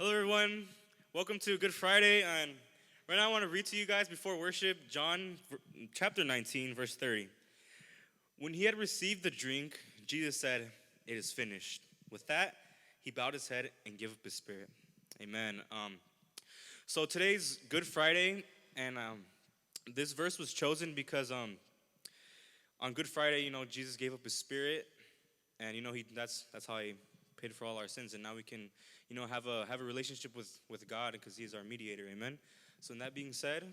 Hello, everyone. Welcome to Good Friday. And right now, I want to read to you guys before worship John chapter 19, verse 30. When he had received the drink, Jesus said, "It is finished." With that, he bowed his head and gave up his spirit. Amen. So today's Good Friday, and this verse was chosen because on Good Friday, Jesus gave up his spirit, and that's how he paid for all our sins, and now we can, have a relationship with God because He's our mediator. Amen. So, in that being said,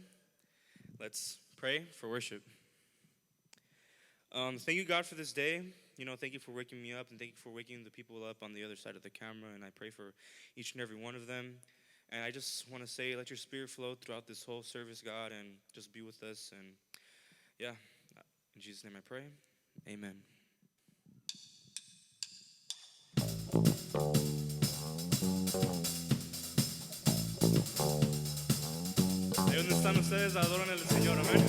let's pray for worship. Thank you, God, for this day. Thank you for waking me up, and thank you for waking the people up on the other side of the camera. And I pray for each and every one of them. And I just want to say, let your Spirit flow throughout this whole service, God, and just be with us. And yeah, in Jesus' name I pray. Amen. Ahí donde están ustedes, adoran al Señor, amén.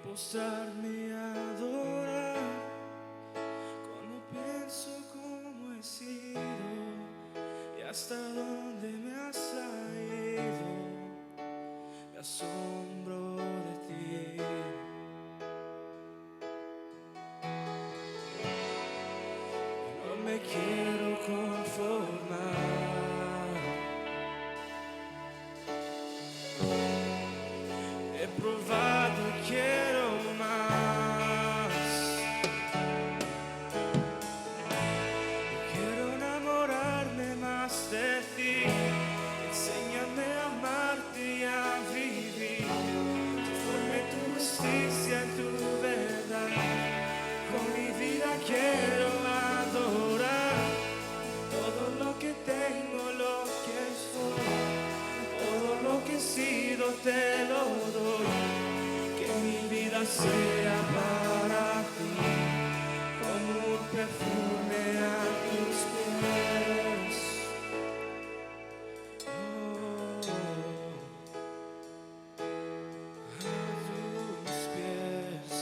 Postrarme a adorar cuando pienso cómo he sido y hasta dónde me has traído. Me asombro de ti. quiero conformar. He probado y quiero más. Quiero enamorarme más de ti. Enséñame a amarte y a vivir conforme tu justicia y tu verdad. Con mi vida quiero adorar. Todo lo que tengo, lo que soy, todo lo que he sido te lo doy. Que mi vida sea para ti como un perfume a tus pies. Oh, a tus pies.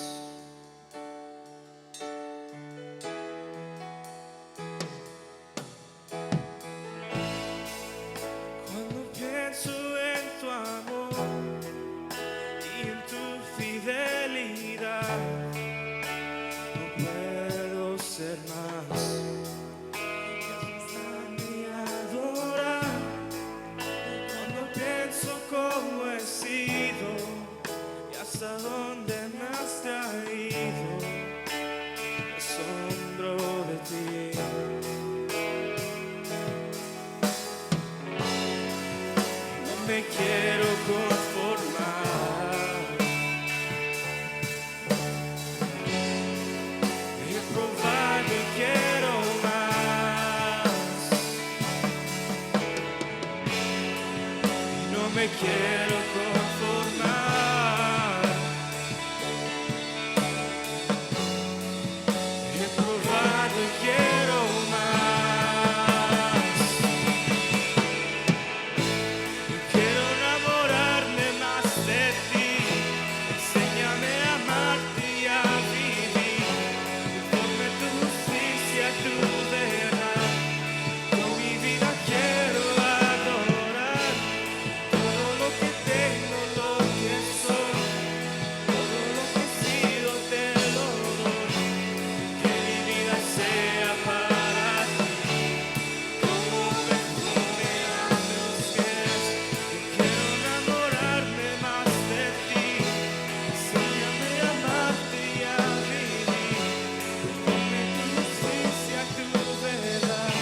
Cuando pienso en tu amor y en tu fidelidad, no puedo ser más que adorar. Cuando pienso cómo he sido y hasta dónde me has traído, me asombro de ti. No me quiero conformar. He probado y quiero más. No me quiero conformar. He probado y quiero más. Quiero enamorarme más de ti. Enséñame a amarte y a vivir conforme tu justicia y tu verdad. Con mi vida quiero adorar. Todo lo que tengo, lo que soy, todo lo que he sido te lo doy. Que mi vida sea para ti como un perfume a tus pies. Quiero enamorarme más de ti. Enséñame a amarte y a vivir conforme tu justicia y tu verdad.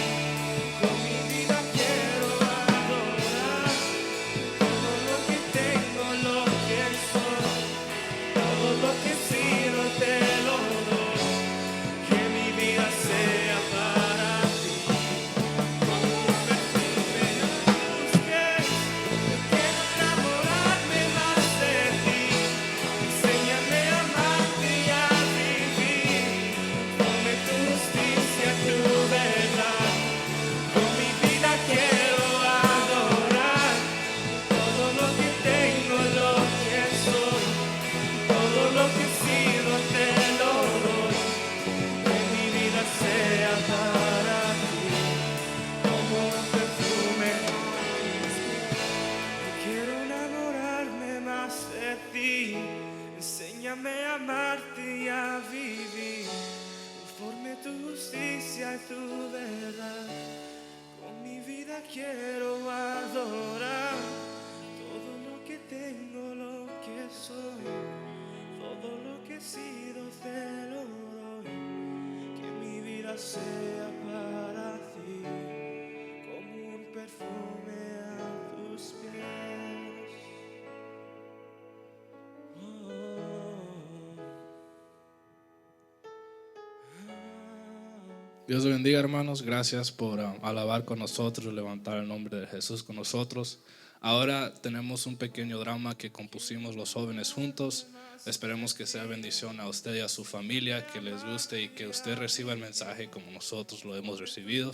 Con mi vida quiero adorar. Todo lo que tengo, lo que soy, todo lo que he sido te lo doy. Que mi vida sea para ti como un perfume a tus pies. Quiero enamorarme más de ti. Enséñame a amarte y a vivir conforme tu justicia y tu verdad. Con mi vida quiero adorar. Todo lo que tengo, lo que soy, todo lo que he sido te lo doy. Que mi vida sea para ti como un perfume. Quiero enamorarme más de ti. Enséñame a amarte y a vivir conforme tu justicia y tu verdad. Con mi vida quiero adorar. Todo lo que tengo, lo que soy, todo lo que he sido te lo doy. Que mi vida sea para ti como un perfume a tus pies. Dios los bendiga, hermanos. Gracias por alabar con nosotros, levantar el nombre de Jesús con nosotros. Ahora tenemos un pequeño drama que compusimos los jóvenes juntos. Esperemos que sea bendición a usted y a su familia, que les guste y que usted reciba el mensaje como nosotros lo hemos recibido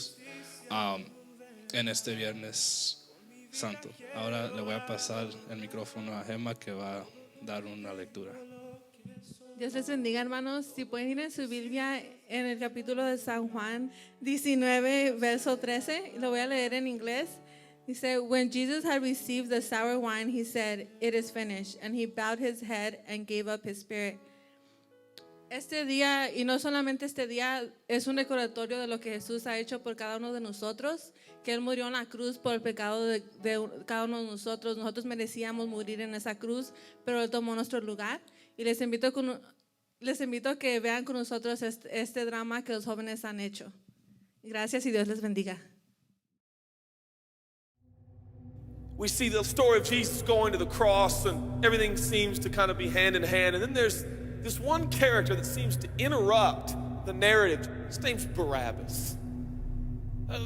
en este Viernes Santo. Ahora le voy a pasar el micrófono a Gemma, que va a dar una lectura. Dios les bendiga, hermanos. Si pueden ir en su Biblia en el capítulo de San Juan 19, verso 13, lo voy a leer en inglés. Dice, when Jesus had received the sour wine, he said, "It is finished." And he bowed his head and gave up his spirit. Este día, y no solamente este día, es un recordatorio de lo que Jesús ha hecho por cada uno de nosotros, que Él murió en la cruz por el pecado de cada uno de nosotros. Nosotros merecíamos morir en esa cruz, pero Él tomó nuestro lugar. Y les invito a que vean con nosotros este drama que los jóvenes han hecho. Gracias y Dios les bendiga. We see the story of Jesus going to the cross, and everything seems to kind of be hand in hand. And then there's this one character that seems to interrupt the narrative. His name's Barabbas.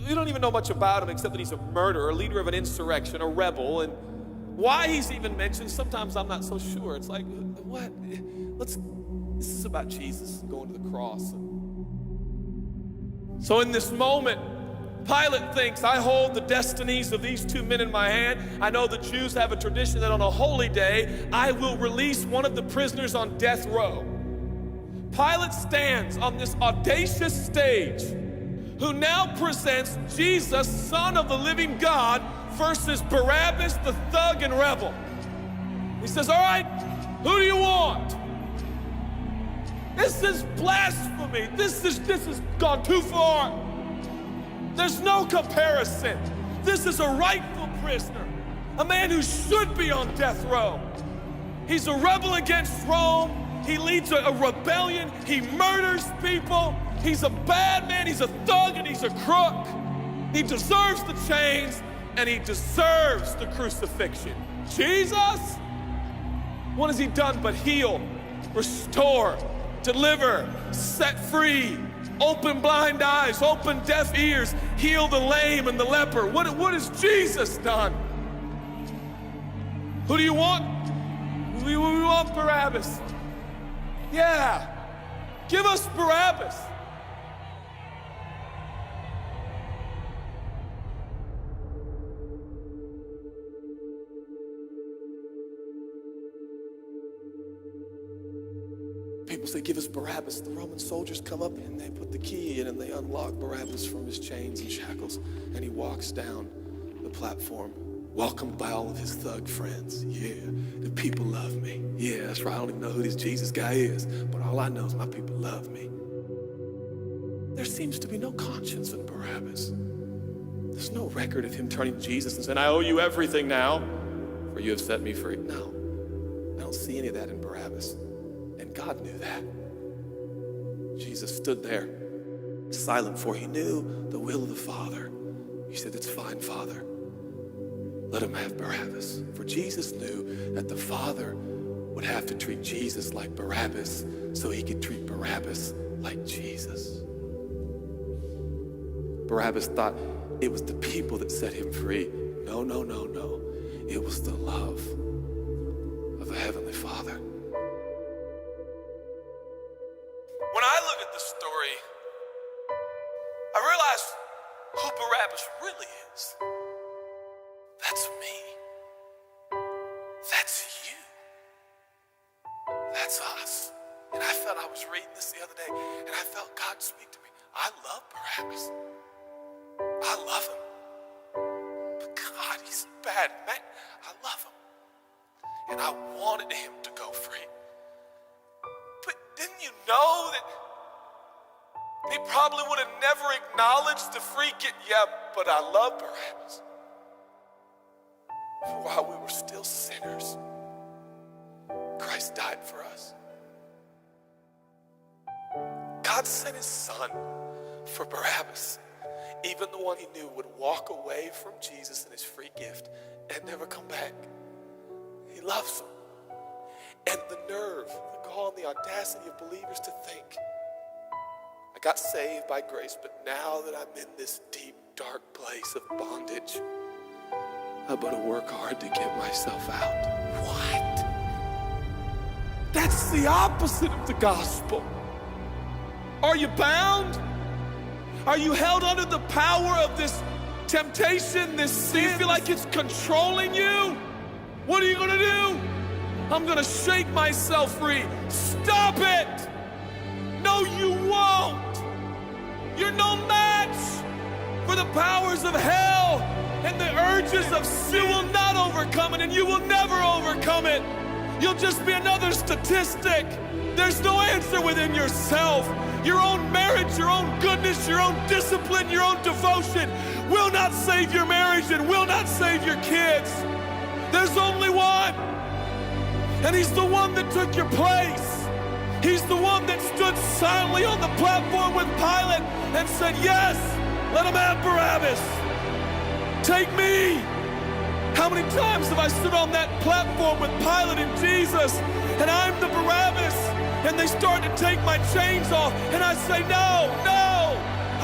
We don't even know much about him except that he's a murderer, a leader of an insurrection, a rebel. And why he's even mentioned, sometimes I'm not so sure. It's like, what? This is about Jesus going to the cross. So in this moment, Pilate thinks, I hold the destinies of these two men in my hand. I know the Jews have a tradition that on a holy day, I will release one of the prisoners on death row. Pilate stands on this audacious stage, who now presents Jesus, Son of the living God, versus Barabbas, the thug and rebel. He says, all right, who do you want? This is blasphemy. This has gone too far. There's no comparison. This is a rightful prisoner, a man who should be on death row. He's a rebel against Rome. He leads a rebellion. He murders people. He's a bad man. He's a thug and he's a crook. He deserves the chains and he deserves the crucifixion. Jesus? What has he done but heal, restore, deliver, set free, open blind eyes, open deaf ears, heal the lame and the leper? What has Jesus done? Who do you want? We want Barabbas. Yeah, give us Barabbas. People say, give us Barabbas. The Roman soldiers come up and they put the key in and they unlock Barabbas from his chains and shackles. And he walks down the platform, welcomed by all of his thug friends. Yeah, the people love me. Yeah, that's right. I don't even know who this Jesus guy is, but all I know is my people love me. There seems to be no conscience in Barabbas. There's no record of him turning to Jesus and saying, I owe you everything now, for you have set me free. No, I don't see any of that in Barabbas. And God knew that. Jesus stood there, silent, for he knew the will of the Father. He said, it's fine, Father. Let him have Barabbas. For Jesus knew that the Father would have to treat Jesus like Barabbas so he could treat Barabbas like Jesus. Barabbas thought it was the people that set him free. No. It was the love of the Heavenly Father. When I look at this story, I realize who Barabbas really is. That's me. That's you. That's us. And I felt, I was reading this the other day, and I felt God speak to me. I love Barabbas. I love him. But God, he's bad, man. I love him. And I wanted him to go free. But didn't you know that he probably would have never acknowledged the free gift? Yeah, but I love Barabbas. While we were still sinners, Christ died for us. God sent his son for Barabbas, even the one he knew would walk away from Jesus and his free gift and never come back. He loves him. And the nerve, the gall, and the audacity of believers to think, I got saved by grace, but now that I'm in this deep, dark place of bondage, I better work hard to get myself out. What? That's the opposite of the gospel. Are you bound? Are you held under the power of this temptation, this sin? You feel like it's controlling you? What are you gonna do? I'm gonna shake myself free. Stop it! No, you won't. You're no match for the powers of hell. And the urges of sin will not overcome it, and you will never overcome it. You'll just be another statistic. There's no answer within yourself. Your own marriage, your own goodness, your own discipline, your own devotion will not save your marriage and will not save your kids. There's only one. And he's the one that took your place. He's the one that stood silently on the platform with Pilate and said, yes, let him have Barabbas. Take me. How many times have I stood on that platform with Pilate and Jesus, and I'm the Barabbas, and they start to take my chains off, and I say, no,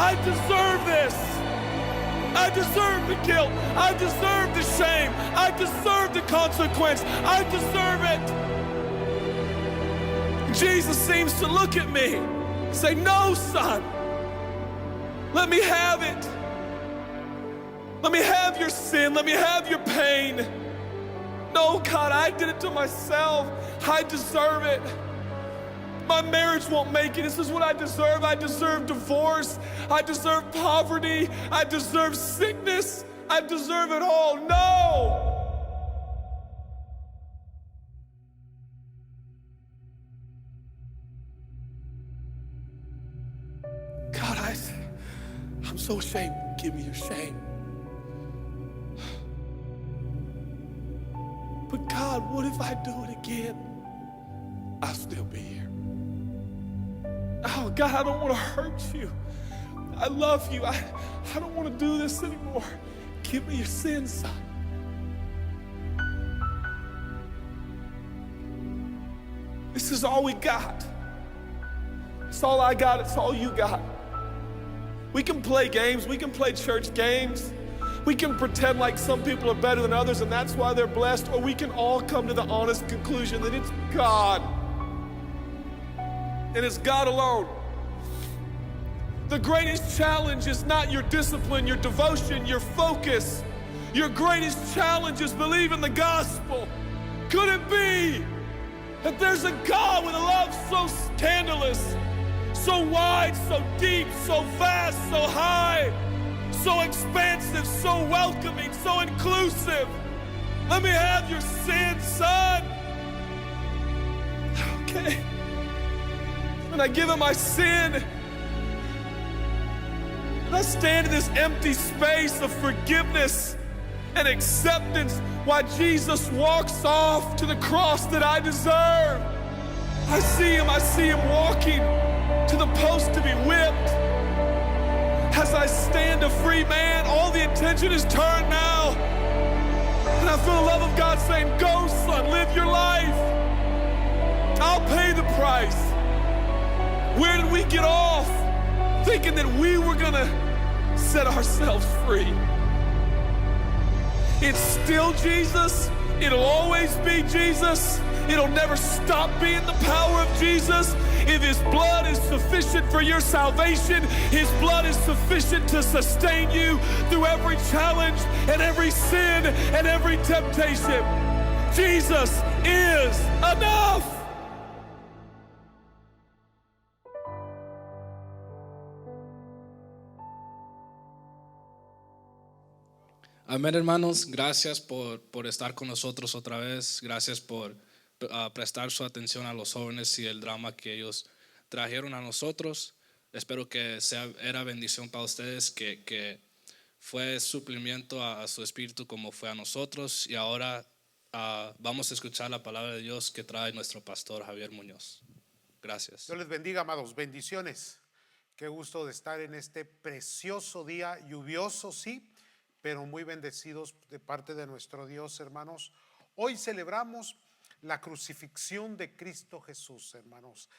I deserve this. I deserve the guilt. I deserve the shame. I deserve the consequence. I deserve it. Jesus seems to look at me and say, no, son, let me have it. Let me have your sin. Let me have your pain. No, God, I did it to myself. I deserve it. My marriage won't make it. This is what I deserve. I deserve divorce. I deserve poverty. I deserve sickness. I deserve it all. No. God, I'm so ashamed. Give me your shame. But God, what if I do it again? I'll still be here. Oh, God, I don't want to hurt you. I love you. I don't want to do this anymore. Give me your sins, son. This is all we got. It's all I got. It's all you got. We can play games. We can play church games. We can pretend like some people are better than others and that's why they're blessed, or we can all come to the honest conclusion that it's God. And it's God alone. The greatest challenge is not your discipline, your devotion, your focus. Your greatest challenge is believing the gospel. Could it be that there's a God with a love so scandalous, so wide, so deep, so vast, so high, so expansive, so welcoming, so inclusive? Let me have your sin, son. Okay. And I give him my sin. And I stand in this empty space of forgiveness and acceptance while Jesus walks off to the cross that I deserve. I see him walking to the post to be whipped. As I stand a free man, all the attention is turned now. And I feel the love of God saying, go, son, live your life. I'll pay the price. Where did we get off thinking that we were gonna set ourselves free? It's still Jesus. It'll always be Jesus. It'll never stop being the power of Jesus. If his blood is sufficient for your salvation, his blood is sufficient to sustain you through every challenge and every sin and every temptation. Jesus is enough. Amén, hermanos. Gracias por estar con nosotros otra vez. Gracias por prestar su atención a los jóvenes y el drama que ellos trajeron a nosotros. Espero que era bendición para ustedes, que fue suplimiento a su espíritu como fue a nosotros. Y ahora vamos a escuchar la palabra de Dios que trae nuestro pastor Javier Muñoz. Gracias. Dios les bendiga, amados. Bendiciones. Qué gusto de estar en este precioso día, lluvioso, sí, pero muy bendecidos de parte de nuestro Dios, hermanos. Hoy celebramos la crucifixión de Cristo Jesús, hermanos.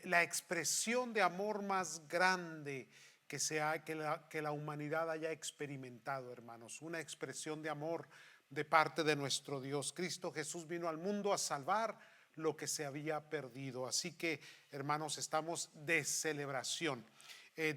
La expresión de amor más grande que la humanidad haya experimentado, hermanos. Una expresión de amor de parte de nuestro Dios. Cristo Jesús vino al mundo a salvar lo que se había perdido. Así que, hermanos, estamos de celebración.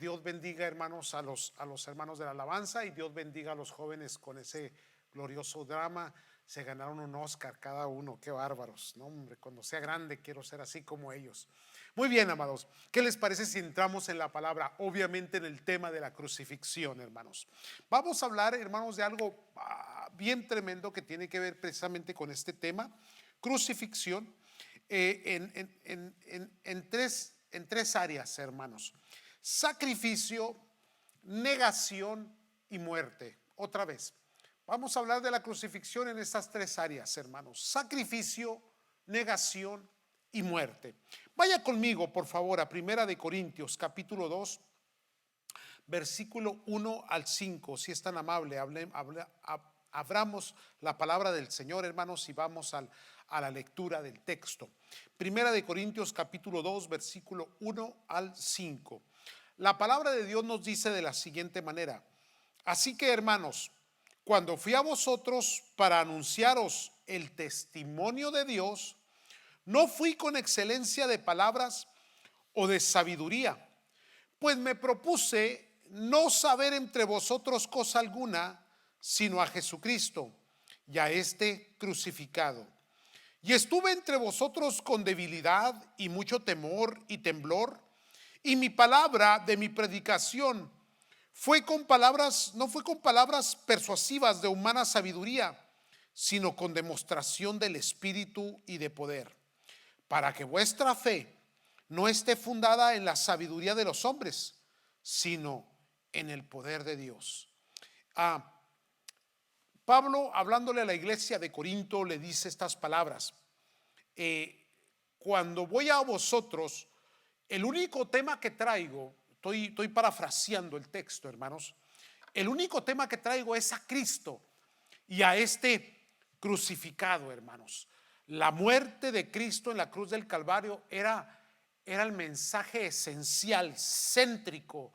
Dios bendiga, hermanos, a los hermanos de la alabanza, y Dios bendiga a los jóvenes con ese glorioso drama. Se ganaron un Oscar cada uno. Qué bárbaros, ¿no? Hombre, cuando sea grande quiero ser así como ellos. Muy bien, amados, ¿qué les parece si entramos en la palabra? Obviamente en el tema de la crucifixión, hermanos. Vamos a hablar, hermanos, de algo bien tremendo que tiene que ver precisamente con este tema, crucifixión en tres áreas, hermanos: sacrificio, negación y muerte. Otra vez, vamos a hablar de la crucifixión en estas tres áreas, hermanos: sacrificio, negación y muerte. Vaya conmigo, por favor, a Primera de Corintios, capítulo 2, versículo 1 al 5. Si es tan amable, abramos la palabra del Señor, hermanos, y vamos a la lectura del texto. Primera de Corintios, capítulo 2, versículo 1 al 5. La palabra de Dios nos dice de la siguiente manera: así que, hermanos, cuando fui a vosotros para anunciaros el testimonio de Dios, no fui con excelencia de palabras o de sabiduría, pues me propuse no saber entre vosotros cosa alguna, sino a Jesucristo y a este crucificado. Y estuve entre vosotros con debilidad y mucho temor y temblor, y mi palabra de mi predicación no fue con palabras persuasivas de humana sabiduría, sino con demostración del Espíritu y de poder, para que vuestra fe no esté fundada en la sabiduría de los hombres, sino en el poder de Dios. Pablo, hablándole a la iglesia de Corinto, le dice estas palabras: cuando voy a vosotros, el único tema que traigo, estoy parafraseando el texto, hermanos, el único tema que traigo es a Cristo y a este crucificado, hermanos. La muerte de Cristo en la cruz del Calvario era el mensaje esencial, céntrico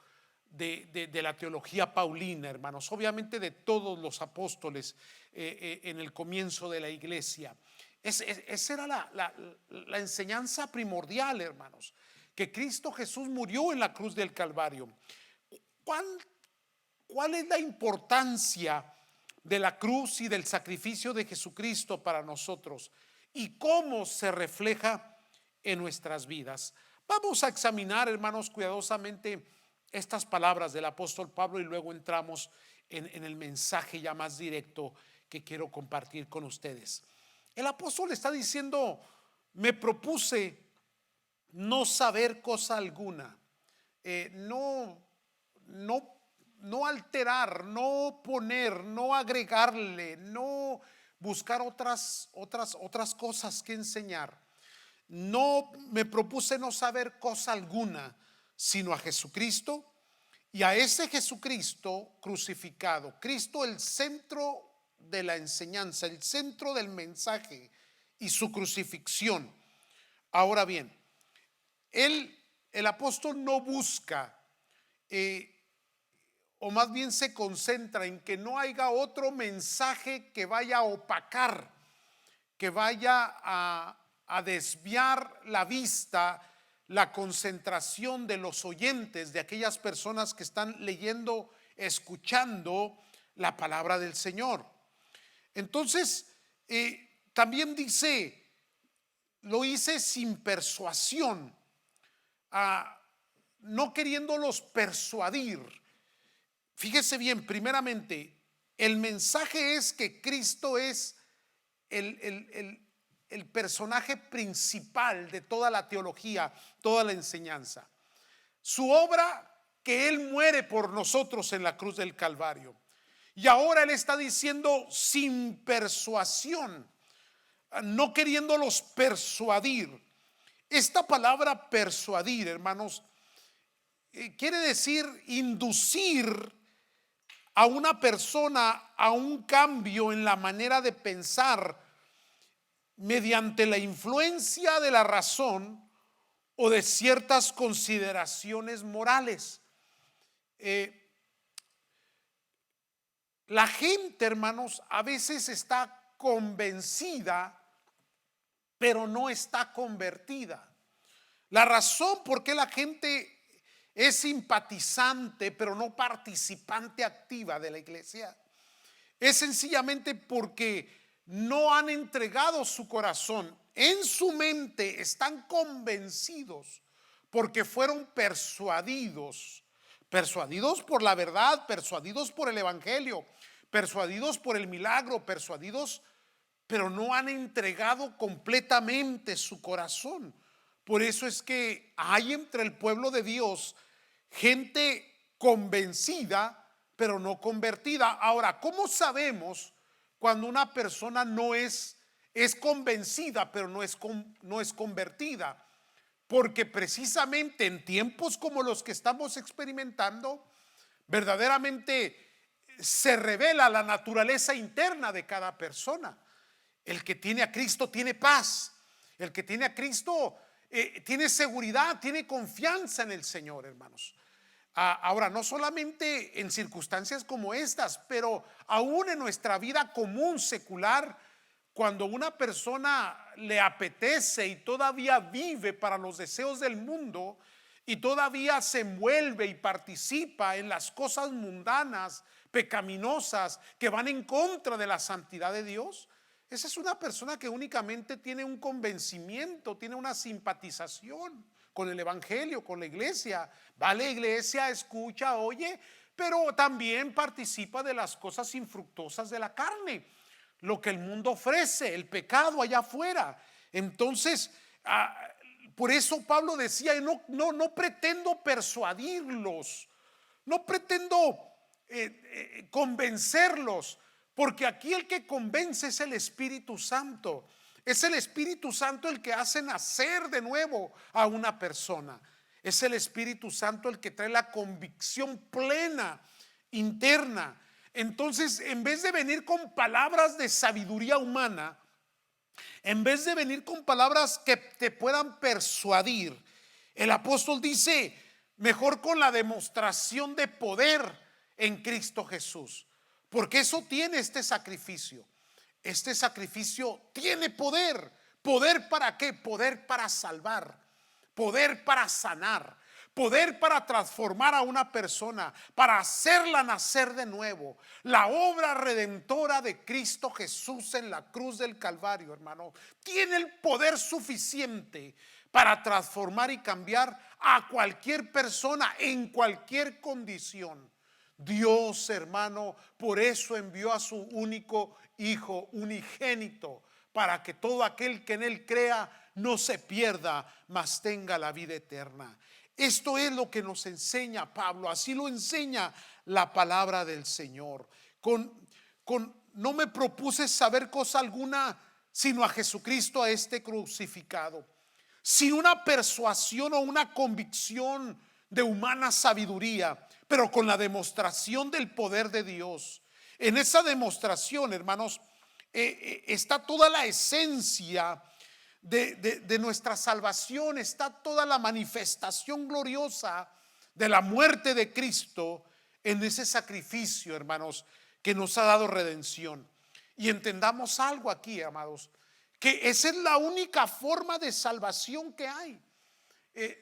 de la teología paulina, hermanos, obviamente de todos los apóstoles en el comienzo de la iglesia. Esa era la enseñanza primordial, hermanos, que Cristo Jesús murió en la cruz del Calvario. ¿Cuál es la importancia de la cruz y del sacrificio de Jesucristo para nosotros y cómo se refleja en nuestras vidas? Vamos a examinar, hermanos, cuidadosamente estas palabras del apóstol Pablo y luego entramos en el mensaje ya más directo que quiero compartir con ustedes. El apóstol está diciendo: me propuse no saber cosa alguna, no alterar, no poner, no agregarle, no buscar otras cosas que enseñar. No me propuse no saber cosa alguna, sino a Jesucristo y a ese Jesucristo crucificado. Cristo, el centro de la enseñanza, el centro del mensaje y su crucifixión. Ahora bien, el apóstol no busca, o más bien se concentra en que no haya otro mensaje que vaya a opacar, que vaya a desviar la vista, la concentración de los oyentes, de aquellas personas que están leyendo, escuchando la palabra del Señor. Entonces, también dice: lo hice sin persuasión, no queriéndolos persuadir. Fíjese bien, primeramente, el mensaje es que Cristo es el personaje principal de toda la teología, toda la enseñanza. Su obra, que Él muere por nosotros en la cruz del Calvario. Y ahora Él está diciendo sin persuasión, no queriéndolos persuadir. Esta palabra persuadir, hermanos, quiere decir inducir a una persona a un cambio en la manera de pensar mediante la influencia de la razón o de ciertas consideraciones morales. La gente, hermanos, a veces está convencida, pero no está convertida. La razón por qué la gente es simpatizante, pero no participante activa de la iglesia, es sencillamente porque no han entregado su corazón. En su mente están convencidos porque fueron persuadidos por la verdad, persuadidos por el evangelio, persuadidos por el milagro, persuadidos pero no han entregado completamente su corazón. Por eso es que hay entre el pueblo de Dios gente convencida, pero no convertida. Ahora, ¿cómo sabemos cuando una persona es convencida, pero no es convertida? Porque precisamente en tiempos como los que estamos experimentando, verdaderamente se revela la naturaleza interna de cada persona. El que tiene a Cristo tiene paz. El que tiene a Cristo tiene seguridad, tiene confianza en el Señor, hermanos. Ahora, no solamente en circunstancias como estas, pero aún en nuestra vida común, secular, cuando una persona le apetece y todavía vive para los deseos del mundo y todavía se envuelve y participa en las cosas mundanas, pecaminosas, que van en contra de la santidad de Dios, esa es una persona que únicamente tiene un convencimiento, tiene una simpatización con el evangelio, con la iglesia. Va a la iglesia, escucha, oye, pero también participa de las cosas infructuosas de la carne, lo que el mundo ofrece, el pecado allá afuera. Entonces, por eso Pablo decía, no pretendo persuadirlos, no pretendo convencerlos, porque aquí el que convence es el Espíritu Santo. Es el Espíritu Santo el que hace nacer de nuevo a una persona. Es el Espíritu Santo el que trae la convicción plena, interna. Entonces, en vez de venir con palabras de sabiduría humana, en vez de venir con palabras que te puedan persuadir, el apóstol dice, mejor con la demostración de poder en Cristo Jesús. Porque eso tiene este sacrificio. Este sacrificio tiene poder. ¿Poder para qué? Poder para salvar, poder para sanar, poder para transformar a una persona, para hacerla nacer de nuevo. La obra redentora de Cristo Jesús en la cruz del Calvario, hermano, tiene el poder suficiente para transformar y cambiar a cualquier persona en cualquier condición. Dios, hermano, por eso envió a su único Hijo unigénito, para que todo aquel que en él crea no se pierda, mas tenga la vida eterna. Esto es lo que nos enseña Pablo, así lo enseña la palabra del Señor. No me propuse saber cosa alguna, sino a Jesucristo, a este crucificado, sin una persuasión o una convicción de humana sabiduría, pero con la demostración del poder de Dios. En esa demostración, hermanos, está toda la esencia de nuestra salvación, está toda la manifestación gloriosa de la muerte de Cristo en ese sacrificio, hermanos, que nos ha dado redención. Y entendamos algo aquí, amados, que esa es la única forma de salvación que hay.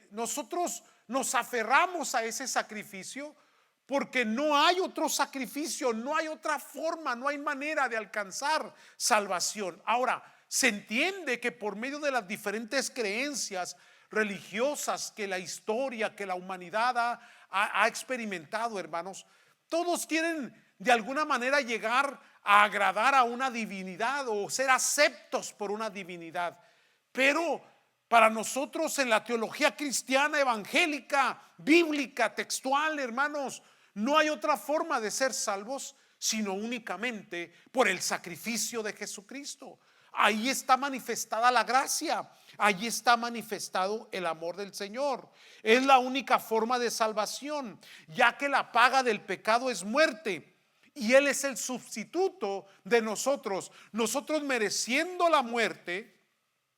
Nosotros nos aferramos a ese sacrificio porque no hay otro sacrificio, no hay otra forma, no hay manera de alcanzar salvación. Ahora, se entiende que por medio de las diferentes creencias religiosas que la historia, que la humanidad ha experimentado, hermanos, todos quieren de alguna manera llegar a agradar a una divinidad o ser aceptos por una divinidad. Pero para nosotros en la teología cristiana, evangélica, bíblica, textual, hermanos, no hay otra forma de ser salvos sino únicamente por el sacrificio de Jesucristo. Ahí está manifestada la gracia, ahí está manifestado el amor del Señor. Es la única forma de salvación, ya que la paga del pecado es muerte y Él es el sustituto de nosotros. Nosotros mereciendo la muerte,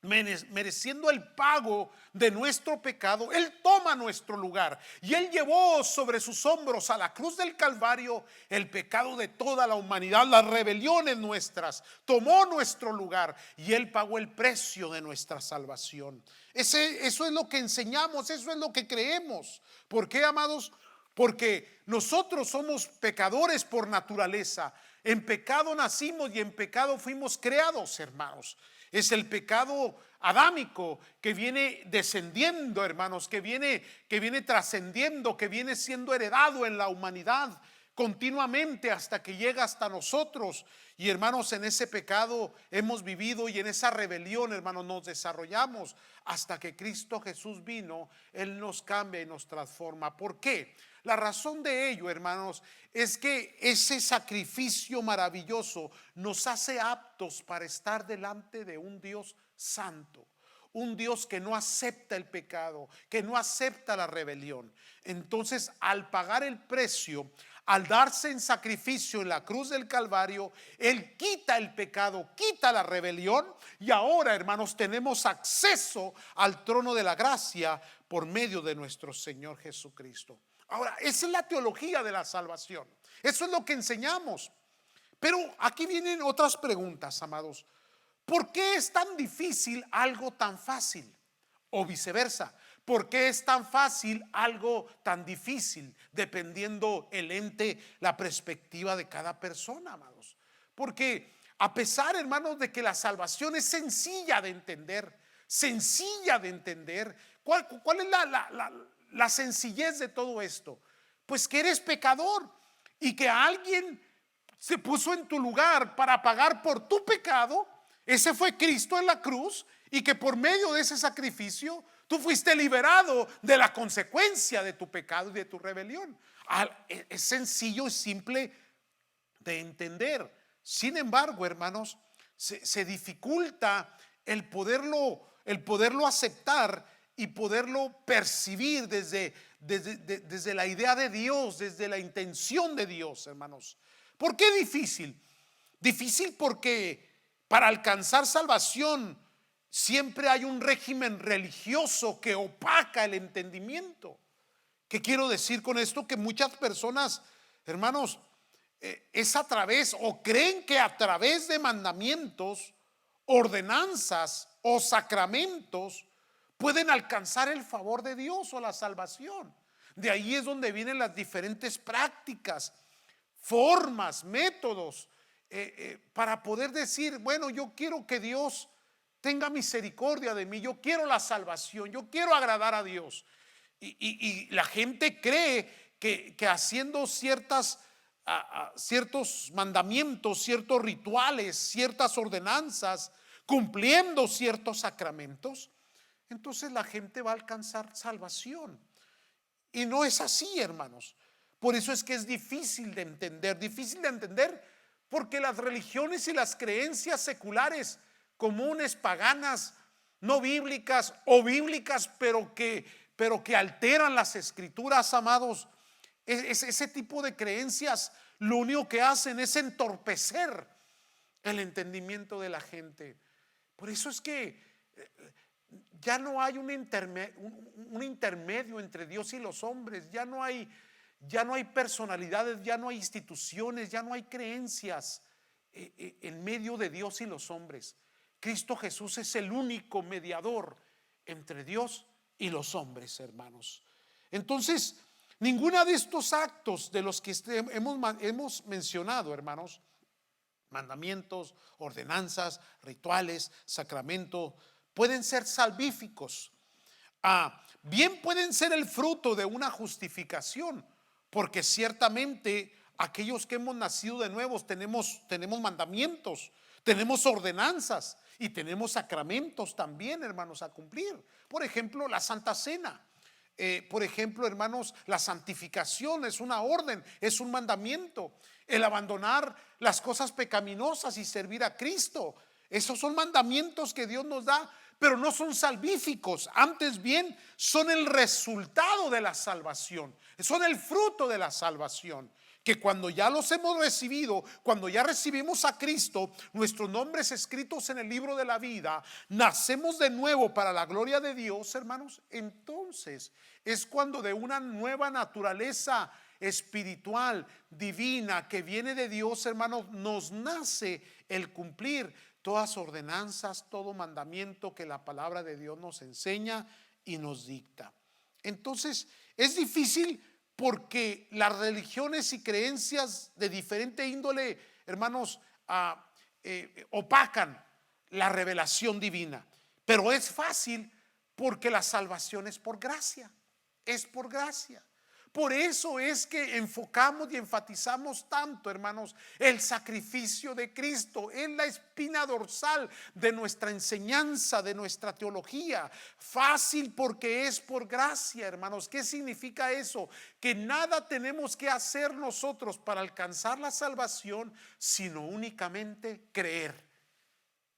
mereciendo el pago de nuestro pecado, Él toma nuestro lugar y Él llevó sobre sus hombros a la cruz del Calvario el pecado de toda la humanidad, las rebeliones nuestras, tomó nuestro lugar y Él pagó el precio de nuestra salvación. Eso es lo que enseñamos, eso es lo que creemos. ¿Por qué, amados? Porque nosotros somos pecadores por naturaleza. En pecado nacimos y en pecado fuimos creados, hermanos. Es el pecado adámico que viene descendiendo, hermanos, que viene trascendiendo, que viene siendo heredado en la humanidad continuamente hasta que llega hasta nosotros. Y hermanos, en ese pecado hemos vivido y en esa rebelión, hermanos, nos desarrollamos hasta que Cristo Jesús vino. Él nos cambia y nos transforma. ¿Por qué? La razón de ello, hermanos, es que ese sacrificio maravilloso nos hace aptos para estar delante de un Dios santo. Un Dios que no acepta el pecado, que no acepta la rebelión. Entonces, al pagar el precio, al darse en sacrificio en la cruz del Calvario, Él quita el pecado, quita la rebelión. Y ahora, hermanos, tenemos acceso al trono de la gracia por medio de nuestro Señor Jesucristo. Ahora, esa es la teología de la salvación. Eso es lo que enseñamos. Pero aquí vienen otras preguntas, amados. ¿Por qué es tan difícil algo tan fácil? O viceversa, ¿por qué es tan fácil algo tan difícil? Dependiendo el ente, la perspectiva de cada persona, amados. Porque a pesar, hermanos, de que la salvación es sencilla de entender, ¿cuál es la sencillez de todo esto? Pues que eres pecador y que alguien se puso en tu lugar para pagar por tu pecado. Ese fue Cristo en la cruz, y que por medio de ese sacrificio tú fuiste liberado de la consecuencia de tu pecado y de tu rebelión. Es sencillo y simple de entender. Sin embargo, hermanos, se dificulta el poderlo aceptar y poderlo percibir desde la idea de Dios, desde la intención de Dios, hermanos. ¿Por qué difícil? Difícil porque para alcanzar salvación siempre hay un régimen religioso que opaca el entendimiento. ¿Qué quiero decir con esto? Que muchas personas, hermanos, es a través, o creen que a través de mandamientos, ordenanzas o sacramentos pueden alcanzar el favor de Dios o la salvación. De ahí es donde vienen las diferentes prácticas, formas, métodos, para poder decir, bueno, yo quiero que Dios tenga misericordia de mí, yo quiero la salvación, yo quiero agradar a Dios. Y la gente cree que haciendo ciertos mandamientos, ciertos rituales, ciertas ordenanzas, cumpliendo ciertos sacramentos, entonces la gente va a alcanzar salvación. Y no es así, hermanos. Por eso es que es difícil de entender, porque las religiones y las creencias seculares, comunes, paganas, no bíblicas o bíblicas, pero que alteran las escrituras, amados, ese tipo de creencias lo único que hacen es entorpecer el entendimiento de la gente. Por eso es que ya no hay un intermedio entre Dios y los hombres. Ya no hay personalidades, ya no hay instituciones, ya no hay creencias en medio de Dios y los hombres. Cristo Jesús es el único mediador entre Dios y los hombres, hermanos. Entonces, ninguno de estos actos de los que hemos mencionado, hermanos, mandamientos, ordenanzas, rituales, sacramentos, pueden ser salvíficos. Bien pueden ser el fruto de una justificación, porque ciertamente aquellos que hemos nacido de nuevos tenemos mandamientos, tenemos ordenanzas y tenemos sacramentos también, hermanos, a cumplir. Por ejemplo, la Santa Cena. Por ejemplo, hermanos, la santificación es una orden, es un mandamiento. El abandonar las cosas pecaminosas y servir a Cristo, esos son mandamientos que Dios nos da, pero no son salvíficos. Antes bien, son el resultado de la salvación, son el fruto de la salvación. Que cuando ya los hemos recibido, cuando ya recibimos a Cristo, nuestros nombres escritos en el libro de la vida, nacemos de nuevo para la gloria de Dios, hermanos. Entonces es cuando de una nueva naturaleza espiritual, divina, que viene de Dios, hermanos, nos nace el cumplir todas ordenanzas, todo mandamiento que la palabra de Dios nos enseña y nos dicta. Entonces es difícil, porque las religiones y creencias de diferente índole, hermanos, opacan la revelación divina. Pero es fácil porque la salvación es por gracia. Es por gracia. Por eso es que enfocamos y enfatizamos tanto, hermanos, el sacrificio de Cristo. Es la espina dorsal de nuestra enseñanza, de nuestra teología. Fácil porque es por gracia, hermanos. ¿Qué significa eso? Que nada tenemos que hacer nosotros para alcanzar la salvación, sino únicamente creer.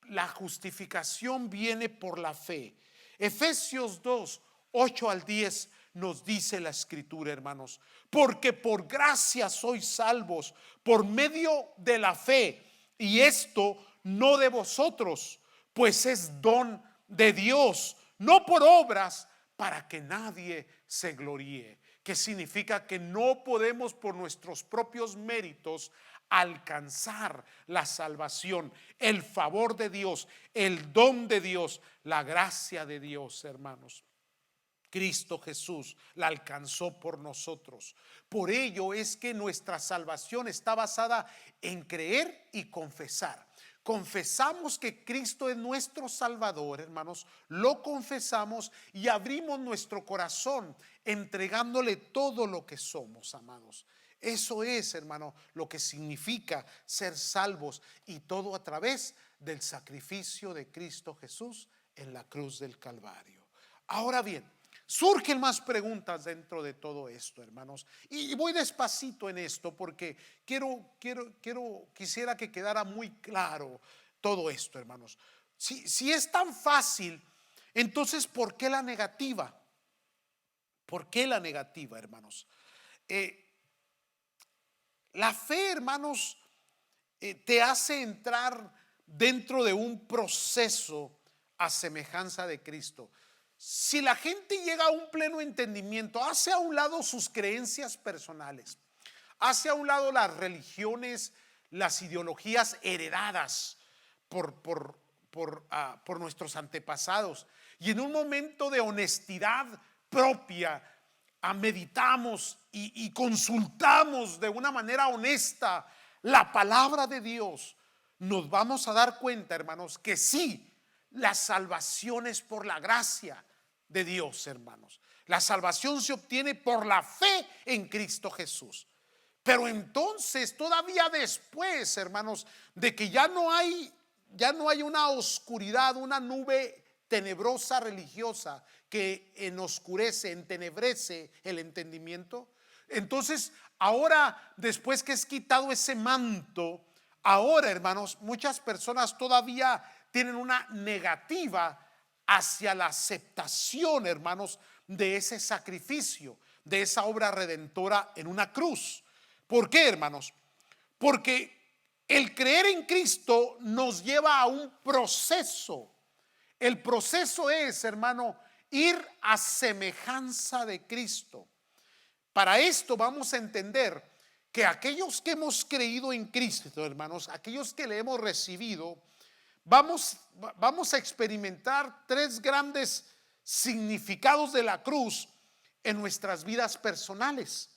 La justificación viene por la fe. Efesios 2, 8 al 10 nos dice la escritura, hermanos, porque por gracia sois salvos por medio de la fe, y esto no de vosotros, pues es don de Dios, no por obras, para que nadie se gloríe. Que significa que no podemos por nuestros propios méritos alcanzar la salvación, el favor de Dios, el don de Dios, la gracia de Dios, hermanos. Cristo Jesús la alcanzó por nosotros. Por ello es que nuestra salvación está basada en creer y confesar. Confesamos que Cristo es nuestro Salvador, hermanos. Lo confesamos y abrimos nuestro corazón entregándole todo lo que somos, amados. Eso es, hermano, lo que significa ser salvos, y todo a través del sacrificio de Cristo Jesús en la cruz del Calvario. Ahora bien, surgen más preguntas dentro de todo esto, hermanos, y voy despacito en esto porque quisiera que quedara muy claro todo esto, hermanos. Si es tan fácil, entonces ¿por qué la negativa? ¿Por qué la negativa, hermanos? La fe, hermanos, te hace entrar dentro de un proceso a semejanza de Cristo. Si la gente llega a un pleno entendimiento, hace a un lado sus creencias personales, hace a un lado las religiones, las ideologías heredadas por nuestros antepasados, y en un momento de honestidad propia meditamos y consultamos de una manera honesta la palabra de Dios, nos vamos a dar cuenta, hermanos, que sí, la salvación es por la gracia de Dios, hermanos. La salvación se obtiene por la fe en Cristo Jesús. Pero entonces, todavía después, hermanos, de que ya no hay una oscuridad, una nube tenebrosa religiosa que oscurece, entenebrece el entendimiento. Entonces, ahora, después que es quitado ese manto, ahora, hermanos, muchas personas todavía tienen una negativa hacia la aceptación, hermanos, de ese sacrificio, de esa obra redentora en una cruz. ¿Por qué, hermanos? Porque el creer en Cristo nos lleva a un proceso. El proceso es, hermano, ir a semejanza de Cristo. Para esto vamos a entender que aquellos que hemos creído en Cristo, hermanos, aquellos que le hemos recibido, vamos a experimentar tres grandes significados de la cruz en nuestras vidas personales.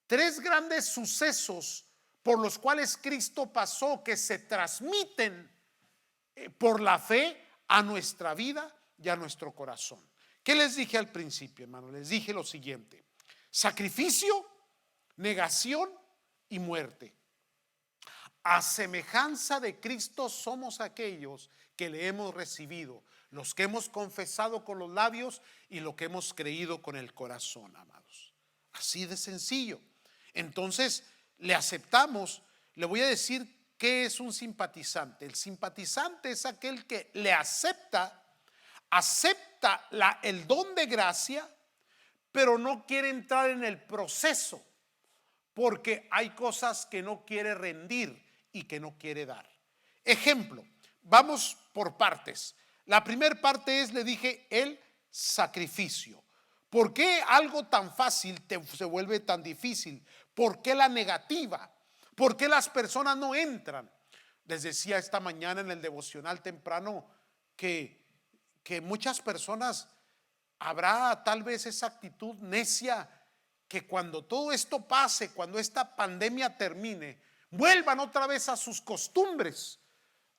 Tres grandes sucesos por los cuales Cristo pasó, que se transmiten por la fe a nuestra vida y a nuestro corazón. ¿Qué les dije al principio, hermano? Les dije lo siguiente: sacrificio, negación y muerte. A semejanza de Cristo somos aquellos que le hemos recibido, los que hemos confesado con los labios y lo que hemos creído con el corazón, amados. Así de sencillo. Entonces le aceptamos. Le voy a decir qué es un simpatizante. El simpatizante es aquel que le acepta el don de gracia, pero no quiere entrar en el proceso porque hay cosas que no quiere rendir y que no quiere dar. Ejemplo, vamos por partes. La primera parte es, le dije, el sacrificio. ¿Por qué algo tan fácil se vuelve tan difícil? ¿Por qué la negativa? ¿Por qué las personas no entran? Les decía esta mañana en el devocional temprano que muchas personas, habrá tal vez esa actitud necia, que cuando todo esto pase, cuando esta pandemia termine, vuelvan otra vez a sus costumbres,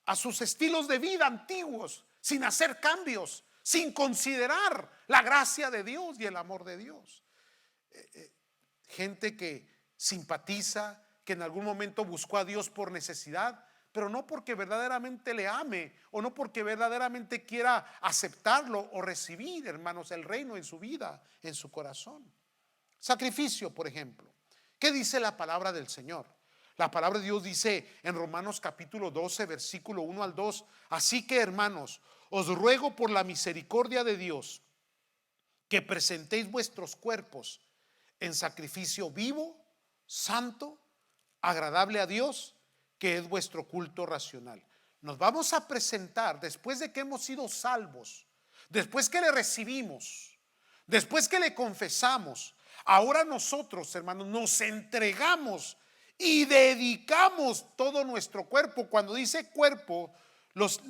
a sus estilos de vida antiguos, sin hacer cambios, sin considerar la gracia de Dios y el amor de Dios. gente que simpatiza, que en algún momento buscó a Dios por necesidad, pero no porque verdaderamente le ame o no porque verdaderamente quiera aceptarlo o recibir, hermanos, el reino en su vida, en su corazón. Sacrificio, por ejemplo. ¿Qué dice la palabra del Señor? La palabra de Dios dice en Romanos capítulo 12, versículo 1 al 2: así que, hermanos, os ruego por la misericordia de Dios que presentéis vuestros cuerpos en sacrificio vivo, santo, agradable a Dios, que es vuestro culto racional. Nos vamos a presentar después de que hemos sido salvos, después que le recibimos, después que le confesamos. Ahora nosotros, hermanos, nos entregamos y dedicamos todo nuestro cuerpo. Cuando dice cuerpo,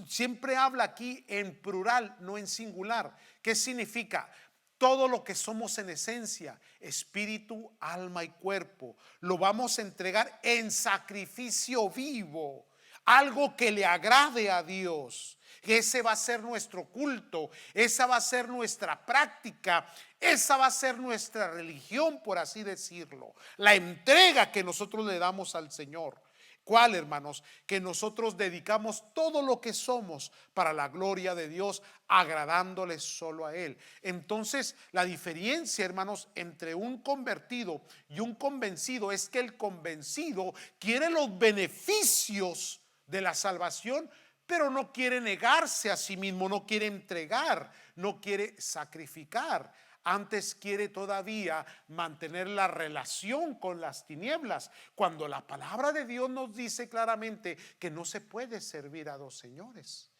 siempre habla aquí en plural, no en singular. ¿Qué significa? Todo lo que somos en esencia, espíritu, alma y cuerpo, lo vamos a entregar en sacrificio vivo, algo que le agrade a Dios. Ese va a ser nuestro culto, esa va a ser nuestra práctica, esa va a ser nuestra religión, por así decirlo. La entrega que nosotros le damos al Señor. ¿Cuál, hermanos? Que nosotros dedicamos todo lo que somos para la gloria de Dios, agradándole solo a Él. Entonces, la diferencia, hermanos, entre un convertido y un convencido es que el convencido quiere los beneficios de la salvación, pero no quiere negarse a sí mismo, no quiere entregar, no quiere sacrificar. Antes quiere todavía mantener la relación con las tinieblas, cuando la palabra de Dios nos dice claramente que no se puede servir a dos señores.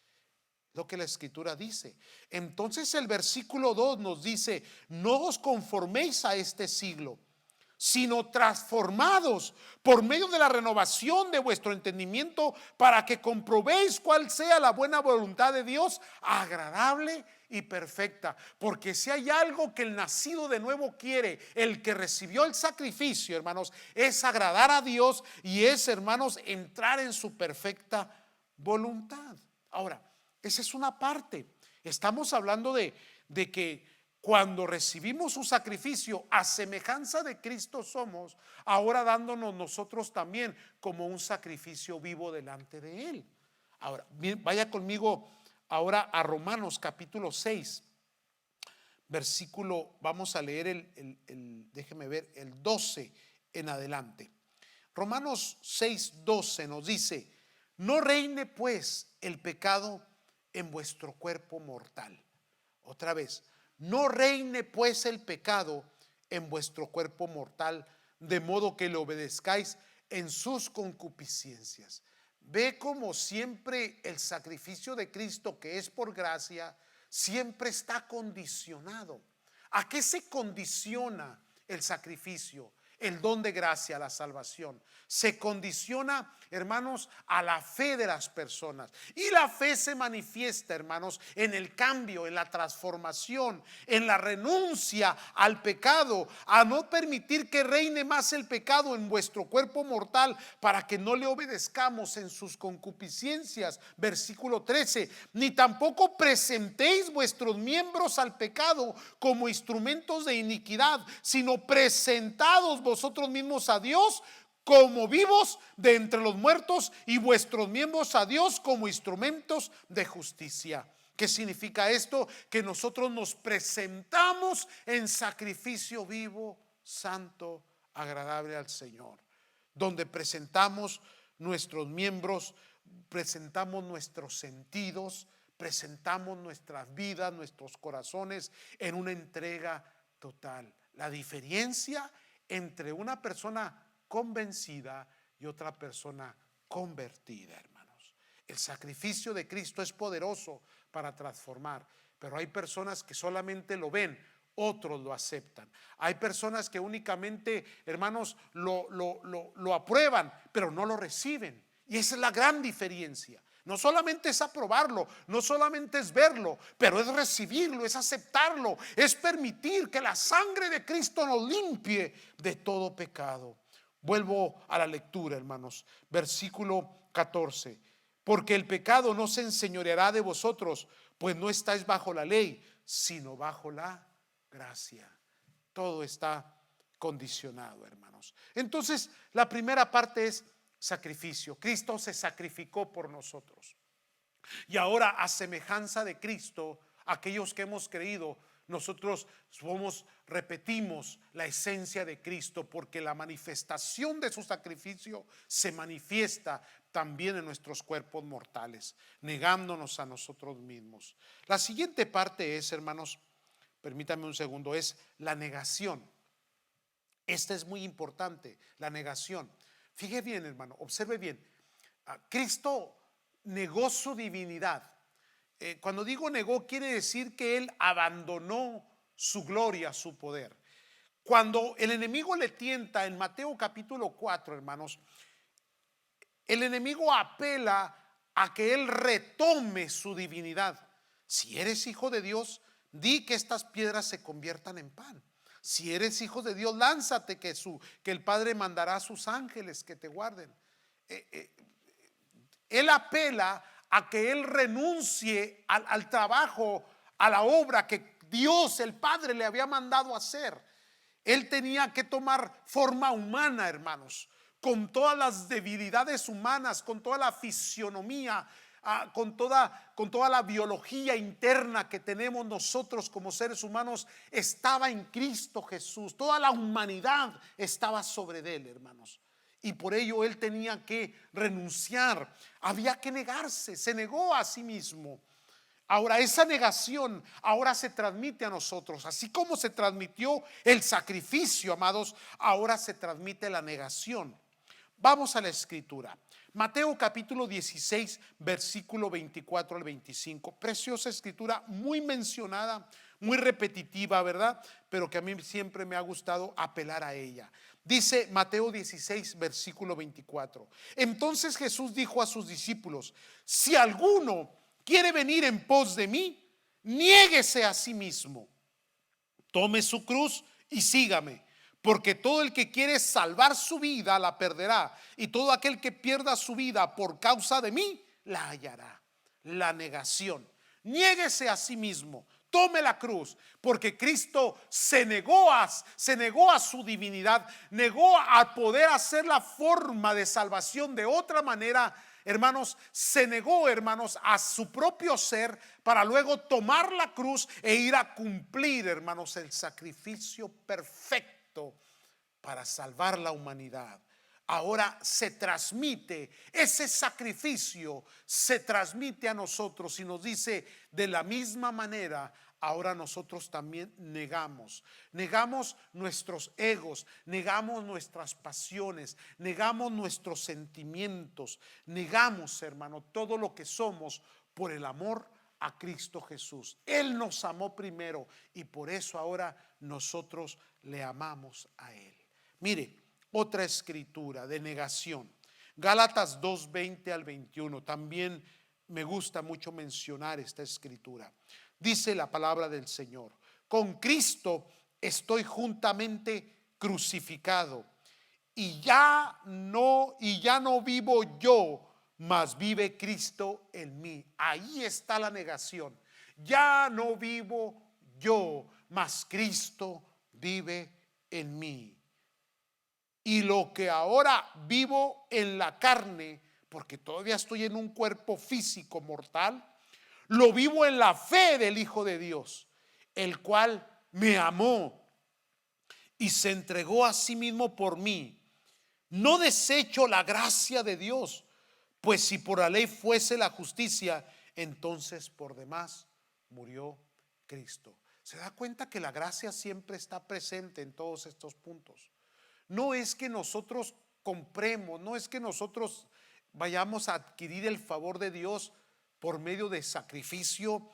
Lo que la escritura dice. Entonces el versículo 2 nos dice: no os conforméis a este siglo, sino transformados por medio de la renovación de vuestro entendimiento, para que comprobéis cuál sea la buena voluntad de Dios, agradable y perfecta. Porque si hay algo que el nacido de nuevo quiere, el que recibió el sacrificio, hermanos, es agradar a Dios y es, hermanos, entrar en su perfecta voluntad. Ahora, esa es una parte. Estamos hablando de que cuando recibimos su sacrificio, a semejanza de Cristo somos, ahora dándonos nosotros también como un sacrificio vivo delante de Él. Ahora, vaya conmigo ahora a Romanos capítulo 6, versículo, vamos a leer déjeme ver, el 12 en adelante. Romanos 6, 12 nos dice: no reine pues el pecado en vuestro cuerpo mortal. Otra vez: no reine pues el pecado en vuestro cuerpo mortal, de modo que le obedezcáis en sus concupiscencias. Ve como siempre el sacrificio de Cristo, que es por gracia, siempre está condicionado. ¿A qué se condiciona el sacrificio? El don de gracia, la salvación. Se condiciona, hermanos, a la fe de las personas. Y la fe se manifiesta, hermanos, en el cambio, en la transformación, en la renuncia al pecado, a no permitir que reine más el pecado en vuestro cuerpo mortal, para que no le obedezcamos en sus concupiscencias. Versículo 13: ni tampoco presentéis vuestros miembros al pecado como instrumentos de iniquidad, sino presentados vosotros mismos a Dios como vivos de entre los muertos, y vuestros miembros a Dios como instrumentos de justicia. ¿Qué significa esto? Que nosotros nos presentamos en sacrificio vivo, santo, agradable al Señor, donde presentamos nuestros miembros, presentamos nuestros sentidos, presentamos nuestras vidas, nuestros corazones en una entrega total. La diferencia entre una persona convencida y otra persona convertida, hermanos. El sacrificio de Cristo es poderoso para transformar, pero hay personas que solamente lo ven, otros lo aceptan. Hay personas que únicamente, hermanos, lo aprueban, pero no lo reciben. Y esa es la gran diferencia. No solamente es aprobarlo, no solamente es verlo, pero es recibirlo, es aceptarlo, es permitir que la sangre de Cristo nos limpie de todo pecado. Vuelvo a la lectura, hermanos. Versículo 14: porque el pecado no se enseñoreará de vosotros, pues no estáis bajo la ley, sino bajo la gracia. Todo está condicionado, hermanos. Entonces, la primera parte es sacrificio. Cristo se sacrificó por nosotros. Y ahora, a semejanza de Cristo, aquellos que hemos creído, nosotros repetimos la esencia de Cristo, porque la manifestación de su sacrificio se manifiesta también en nuestros cuerpos mortales, negándonos a nosotros mismos. La siguiente parte es, hermanos, permítame un segundo, es la negación. Esta es muy importante, la negación. Fíjese bien, hermano, observe bien. Cristo negó su divinidad. Cuando digo negó, quiere decir que Él abandonó su gloria, su poder. Cuando el enemigo le tienta en Mateo capítulo 4, hermanos, el enemigo apela a que Él retome su divinidad. Si eres hijo de Dios, di que estas piedras se conviertan en pan. Si eres hijo de Dios, lánzate que el Padre mandará a sus ángeles que te guarden. Él apela a que Él renuncie al trabajo, a la obra que Dios, el Padre, le había mandado hacer. Él tenía que tomar forma humana, hermanos, con todas las debilidades humanas, con toda la fisionomía, con toda la biología interna que tenemos nosotros como seres humanos. Estaba en Cristo Jesús. Toda la humanidad estaba sobre Él, hermanos. Y por ello Él tenía que renunciar, había que negarse, se negó a sí mismo. Ahora esa negación ahora se transmite a nosotros, así como se transmitió el sacrificio, amados, ahora se transmite la negación. Vamos a la escritura. Mateo capítulo 16, versículo 24 al 25. Preciosa escritura, muy mencionada, muy repetitiva, ¿verdad? Pero que a mí siempre me ha gustado apelar a ella. Dice Mateo 16, versículo 24. Entonces Jesús dijo a sus discípulos: si alguno quiere venir en pos de mí, niéguese a sí mismo, tome su cruz y sígame. Porque todo el que quiere salvar su vida la perderá, y todo aquel que pierda su vida por causa de mí la hallará. La negación. Niéguese a sí mismo, tome la cruz, porque Cristo se negó a su divinidad, negó a poder hacer la forma de salvación de otra manera. Hermanos, se negó, hermanos, a su propio ser para luego tomar la cruz e ir a cumplir, hermanos, el sacrificio perfecto para salvar la humanidad. Ahora se transmite, ese sacrificio se transmite a nosotros y nos dice: de la misma manera, ahora nosotros también negamos nuestros egos, negamos nuestras pasiones, negamos nuestros sentimientos, negamos, hermano, todo lo que somos por el amor a Cristo Jesús. Él nos amó primero y por eso ahora nosotros le amamos a Él. Mire, otra escritura de negación, Gálatas 2, 20 al 21. También me gusta mucho mencionar esta escritura. Dice la palabra del Señor: con Cristo estoy juntamente crucificado, y ya no vivo yo, mas vive Cristo en mí. Ahí está la negación. Ya no vivo yo, mas Cristo vive en mí. Y lo que ahora vivo en la carne, porque todavía estoy en un cuerpo físico mortal, lo vivo en la fe del Hijo de Dios, el cual me amó y se entregó a sí mismo por mí. No desecho la gracia de Dios, pues si por la ley fuese la justicia, entonces por demás murió Cristo. ¿Se da cuenta que la gracia siempre está presente en todos estos puntos? No es que nosotros compremos, no es que nosotros vayamos a adquirir el favor de Dios por medio de sacrificio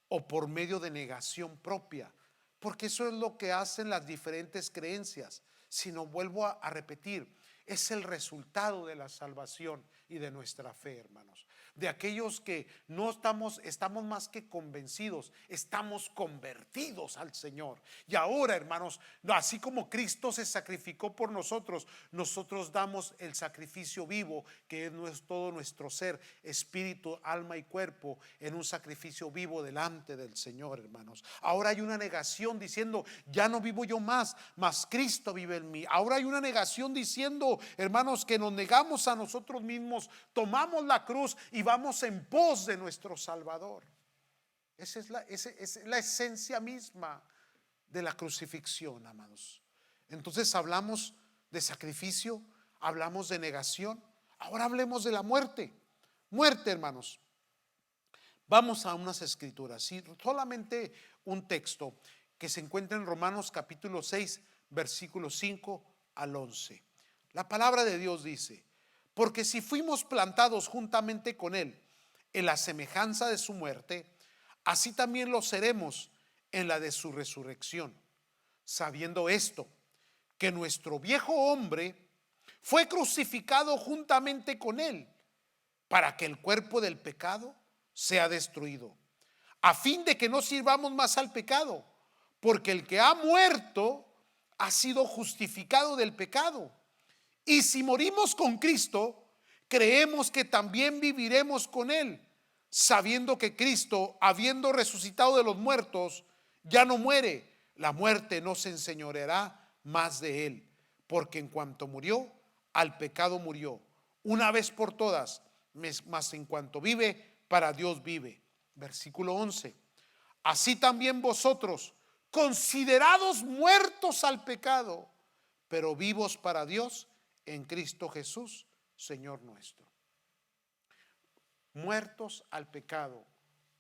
o por medio de negación propia, porque eso es lo que hacen las diferentes creencias, sino, vuelvo a repetir, es el resultado de la salvación y de nuestra fe, hermanos. de aquellos que no estamos más que convencidos, estamos convertidos al Señor. Y ahora, hermanos, así como Cristo se sacrificó por nosotros, nosotros damos el sacrificio vivo, que es todo nuestro ser, espíritu, alma y cuerpo, en un sacrificio vivo delante del Señor, hermanos. Ahora hay una negación diciendo, ya no vivo yo más, mas Cristo vive en mí. Ahora hay una negación diciendo, hermanos, que nos negamos a nosotros mismos, tomamos la cruz y vamos en pos de nuestro Salvador. Esa es la esencia misma de la crucifixión, amados. Entonces hablamos de sacrificio, hablamos de negación. Ahora hablemos de la muerte. Muerte, hermanos. Vamos a unas escrituras, ¿sí? Solamente un texto que se encuentra en Romanos capítulo 6, versículos 5 al 11. La palabra de Dios dice: porque si fuimos plantados juntamente con Él en la semejanza de su muerte, así también lo seremos en la de su resurrección, sabiendo esto, que nuestro viejo hombre fue crucificado juntamente con Él, para que el cuerpo del pecado sea destruido, a fin de que no sirvamos más al pecado, porque el que ha muerto ha sido justificado del pecado. Y si morimos con Cristo, creemos que también viviremos con Él, sabiendo que Cristo, habiendo resucitado de los muertos, ya no muere. La muerte no se enseñoreará más de Él, porque en cuanto murió, al pecado murió una vez por todas, mas en cuanto vive, para Dios vive. Versículo 11. Así también vosotros, considerados muertos al pecado, pero vivos para Dios en Cristo Jesús, Señor nuestro. Muertos al pecado,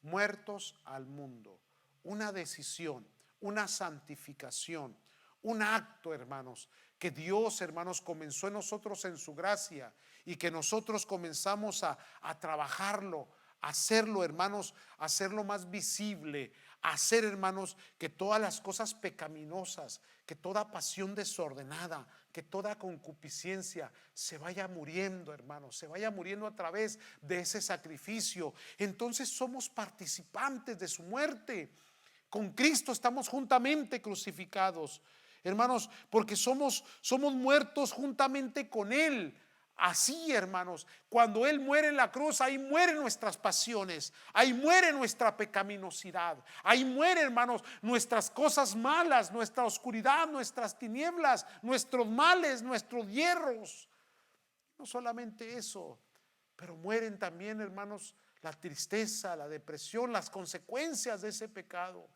muertos al mundo. Una decisión, una santificación, un acto, hermanos, que Dios, hermanos, comenzó en nosotros en su gracia y que nosotros comenzamos a trabajarlo, a hacerlo, hermanos, a hacerlo más visible, a hacer, hermanos, que todas las cosas pecaminosas, que toda pasión desordenada, que toda concupiscencia se vaya muriendo, hermanos, se vaya muriendo a través de ese sacrificio. Entonces somos participantes de su muerte. Con Cristo estamos juntamente crucificados, hermanos, porque somos muertos juntamente con Él. Así, hermanos, cuando Él muere en la cruz, ahí mueren nuestras pasiones, ahí muere nuestra pecaminosidad, ahí muere, hermanos, nuestras cosas malas, nuestra oscuridad, nuestras tinieblas, nuestros males, nuestros hierros. No solamente eso, pero mueren también, hermanos, la tristeza, la depresión, las consecuencias de ese pecado,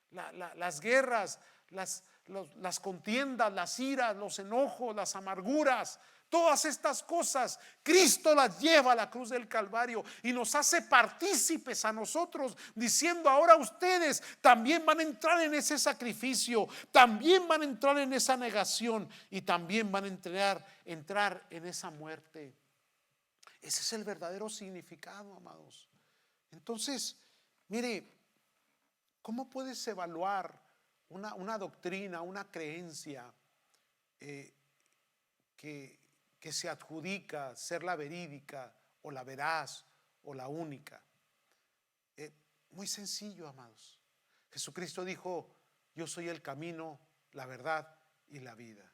las guerras, las contiendas, las iras, los enojos, las amarguras. Todas estas cosas Cristo las lleva a la cruz del Calvario y nos hace partícipes a nosotros, diciendo: ahora ustedes también van a entrar en ese sacrificio, también van a entrar en esa negación y también van a entrar en esa muerte. Ese es el verdadero significado, amados. Entonces, mire, ¿cómo puedes evaluar una doctrina, una creencia que se adjudica ser la verídica o la veraz o la única? Muy sencillo, amados. Jesucristo dijo: yo soy el camino, la verdad y la vida.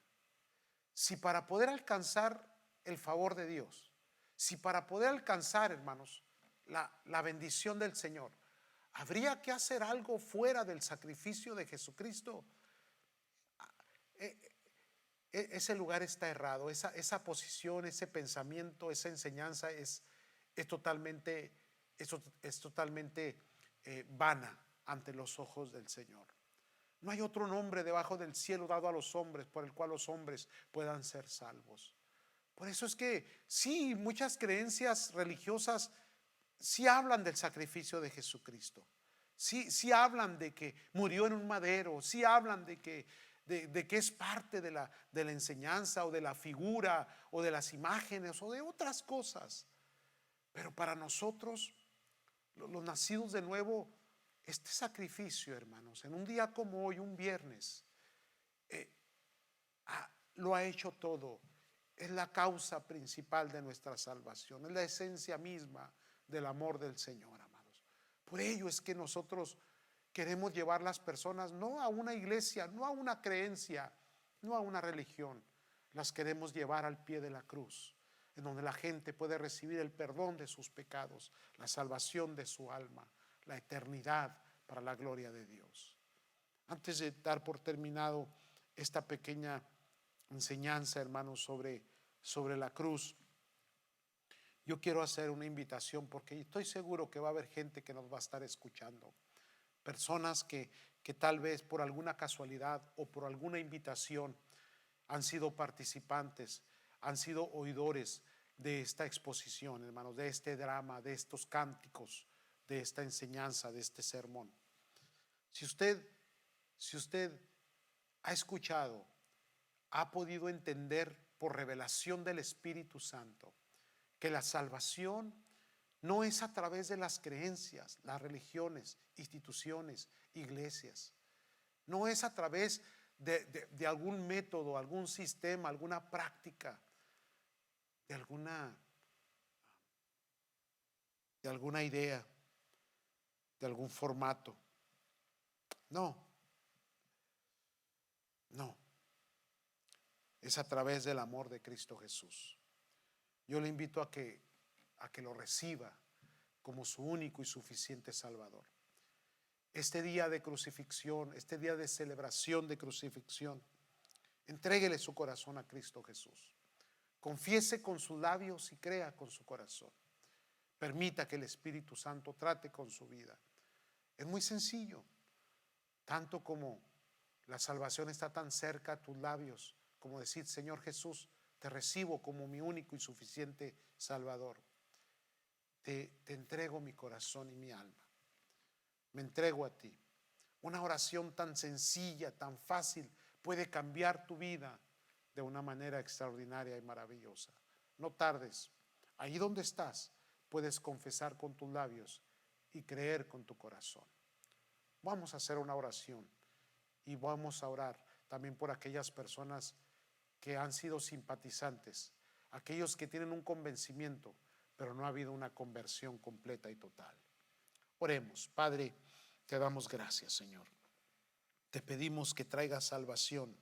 Si para poder alcanzar el favor de Dios, si para poder alcanzar, hermanos, la bendición del Señor, habría que hacer algo fuera del sacrificio de Jesucristo, ese lugar está errado. Esa posición, ese pensamiento, esa enseñanza es totalmente vana ante los ojos del Señor. No hay otro nombre debajo del cielo dado a los hombres por el cual los hombres puedan ser salvos. Por eso es que sí, muchas creencias religiosas sí hablan del sacrificio de Jesucristo, sí hablan de que murió en un madero, sí hablan de que es parte de la enseñanza o de la figura o de las imágenes o de otras cosas. Pero para nosotros, los nacidos de nuevo, este sacrificio, hermanos, en un día como hoy, un viernes, lo ha hecho todo. Es la causa principal de nuestra salvación, es la esencia misma del amor del Señor, amados. Por ello es que nosotros queremos llevar las personas no a una iglesia, no a una creencia, no a una religión. Las queremos llevar al pie de la cruz, en donde la gente puede recibir el perdón de sus pecados, la salvación de su alma, la eternidad para la gloria de Dios. Antes de dar por terminado esta pequeña enseñanza, hermanos, sobre la cruz, yo quiero hacer una invitación, porque estoy seguro que va a haber gente que nos va a estar escuchando. Personas que tal vez por alguna casualidad o por alguna invitación han sido participantes, han sido oidores de esta exposición, hermanos, de este drama, de estos cánticos, de esta enseñanza, de este sermón. Si usted ha escuchado, ha podido entender por revelación del Espíritu Santo que la salvación no es a través de las creencias, las religiones, instituciones, iglesias. No es a través de algún método, algún sistema, alguna práctica, de alguna idea, de algún formato. No. Es a través del amor de Cristo Jesús. Yo le invito a que lo reciba como su único y suficiente Salvador. Este día de crucifixión, este día de celebración de crucifixión, entréguele su corazón a Cristo Jesús. Confiese con sus labios y crea con su corazón. Permita que el Espíritu Santo trate con su vida. Es muy sencillo. Tanto como la salvación está tan cerca a tus labios, como decir: Señor Jesús, te recibo como mi único y suficiente Salvador. Te entrego mi corazón y mi alma. Me entrego a ti. Una oración tan sencilla, tan fácil, puede cambiar tu vida de una manera extraordinaria y maravillosa. No tardes. Ahí donde estás, puedes confesar con tus labios y creer con tu corazón. Vamos a hacer una oración y vamos a orar también por aquellas personas que han sido simpatizantes, aquellos que tienen un convencimiento, pero no ha habido una conversión completa y total. Oremos. Padre, te damos gracias, Señor. Te pedimos que traigas salvación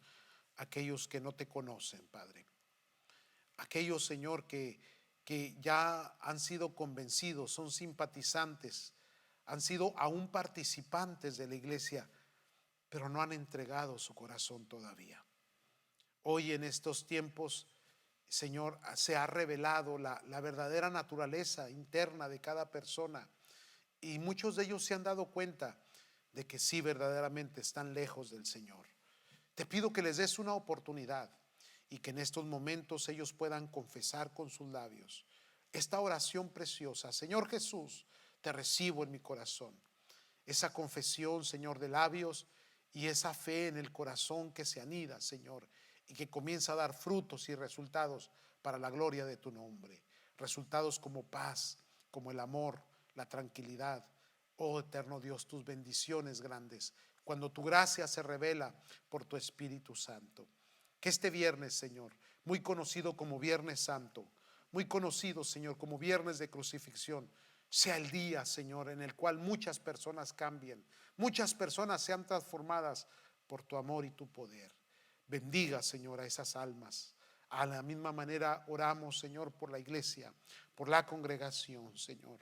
a aquellos que no te conocen, Padre. Aquellos, Señor, que ya han sido convencidos, son simpatizantes, han sido aún participantes de la iglesia, pero no han entregado su corazón todavía. Hoy en estos tiempos, Señor, se ha revelado la verdadera naturaleza interna de cada persona, y muchos de ellos se han dado cuenta de que sí, verdaderamente están lejos del Señor. Te pido que les des una oportunidad y que en estos momentos ellos puedan confesar con sus labios esta oración preciosa: Señor Jesús, te recibo en mi corazón. Esa confesión, Señor, de labios, y esa fe en el corazón que se anida, Señor, y que comienza a dar frutos y resultados para la gloria de tu nombre. Resultados como paz, como el amor, la tranquilidad. Oh eterno Dios, tus bendiciones grandes, cuando tu gracia se revela por tu Espíritu Santo. Que este viernes, Señor, muy conocido como Viernes Santo, muy conocido, Señor, como Viernes de Crucifixión, sea el día, Señor, en el cual muchas personas cambien, muchas personas sean transformadas por tu amor y tu poder. Bendiga, Señor, a esas almas. A la misma manera oramos, Señor, por la iglesia, por la congregación, Señor.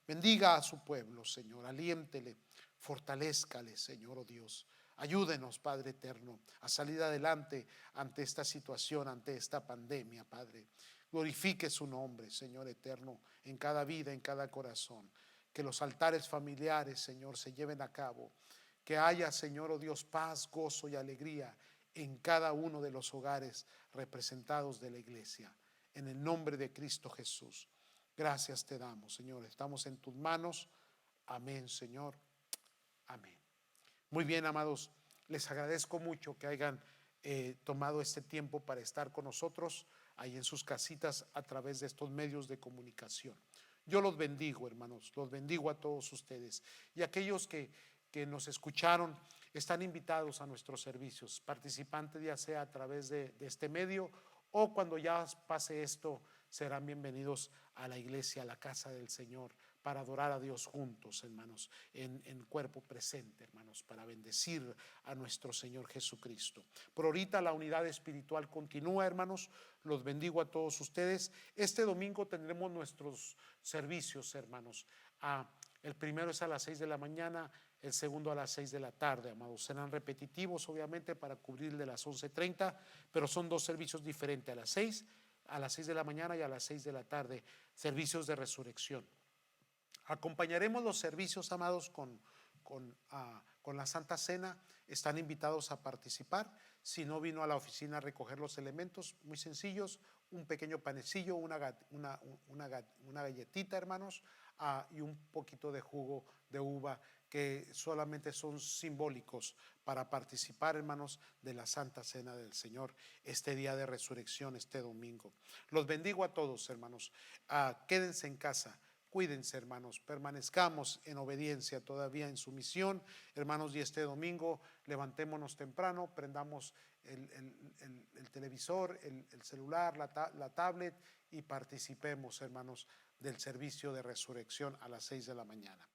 Bendiga a su pueblo, Señor. Aliéntele, fortalézcale, Señor, oh Dios. Ayúdenos, Padre eterno, a salir adelante ante esta situación, ante esta pandemia, Padre. Glorifique su nombre, Señor eterno, en cada vida, en cada corazón. Que los altares familiares, Señor, se lleven a cabo. Que haya, Señor, oh Dios, paz, gozo y alegría en cada uno de los hogares representados de la iglesia. En el nombre de Cristo Jesús. Gracias te damos, Señor. Estamos en tus manos. Amén, Señor. Amén. Muy bien, amados. Les agradezco mucho que hayan tomado este tiempo para estar con nosotros ahí en sus casitas a través de estos medios de comunicación. Yo los bendigo, hermanos. Los bendigo a todos ustedes. Y aquellos que nos escucharon están invitados a nuestros servicios, participantes ya sea a través de este medio o cuando ya pase esto serán bienvenidos a la iglesia, a la casa del Señor, para adorar a Dios juntos, hermanos, en cuerpo presente, hermanos, para bendecir a nuestro Señor Jesucristo. Por ahorita la unidad espiritual continúa, hermanos. Los bendigo a todos ustedes. Este domingo tendremos nuestros servicios, hermanos. El primero es a las 6 de la mañana, el segundo a las 6 de la tarde, amados. Serán repetitivos, obviamente, para cubrir de las 11:30, pero son dos servicios diferentes, a las 6 de la mañana y a las 6 de la tarde, servicios de resurrección. Acompañaremos los servicios, amados, con la Santa Cena. Están invitados a participar. Si no vino a la oficina a recoger los elementos, muy sencillos: un pequeño panecillo, una galletita, hermanos, y un poquito de jugo de uva, que solamente son simbólicos para participar, hermanos, de la Santa Cena del Señor este día de resurrección, este domingo. Los bendigo a todos, hermanos. Quédense en casa. Cuídense, hermanos, permanezcamos en obediencia todavía en sumisión, hermanos, y este domingo levantémonos temprano, prendamos el televisor, el celular, la tablet, y participemos, hermanos, del servicio de resurrección a las 6 de la mañana.